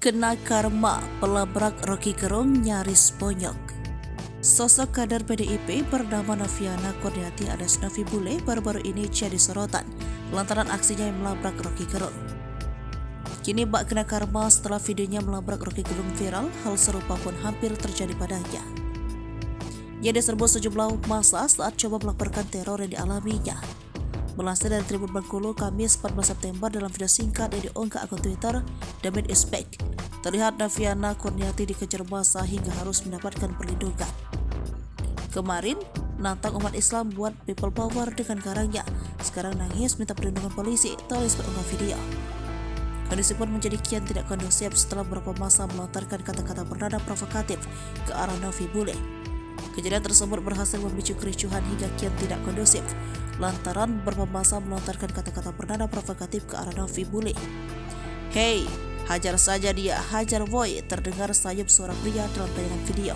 Kena karma, pelabrak Rocky Gerung nyaris bonyok. Sosok kader PDIP bernama Noviana Kurniati alias Novi Bule baru-baru ini jadi sorotan lantaran aksinya yang melabrak Rocky Gerung. Kini bak kena karma setelah videonya melabrak Rocky Gerung viral, hal serupa pun hampir terjadi padanya. Ia diserbu sejumlah massa saat coba melaporkan teror yang dialaminya. Melansir dari Tribun Bengkulu, Kamis 14 September dalam video singkat yang diunggah akun Twitter Damit Ispek, terlihat Noviana Kurniati dikejar massa hingga harus mendapatkan perlindungan. Kemarin, nantang umat Islam buat people power dengan karangnya. Sekarang nangis minta perlindungan polisi, tulis pengunggah video. Kondisi pun menjadi kian tidak kondusif setelah beberapa massa melontarkan kata-kata bernada provokatif ke arah Novi Bule. Kejadian tersebut berhasil memicu kericuhan hingga kian tidak kondusif lantaran beberapa massa melontarkan kata-kata bernada provokatif ke arah Novi Bule. "Hey, hajar saja dia, hajar boy," terdengar sayup suara pria dalam tayangan video.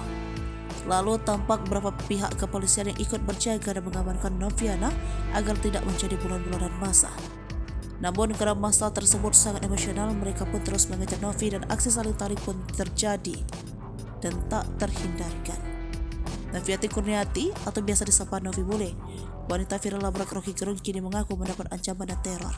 Lalu tampak beberapa pihak kepolisian yang ikut berjaga dan mengamankan Noviana agar tidak menjadi bulan-bulanan massa. Namun karena massa tersebut sangat emosional, mereka pun terus mengejar Novi dan aksi saling tarik pun terjadi dan tak terhindarkan. Noviana Kurniati atau biasa disapa Novi Bule, wanita viral labrak Rocky Gerung, kini mengaku mendapat ancaman dan teror.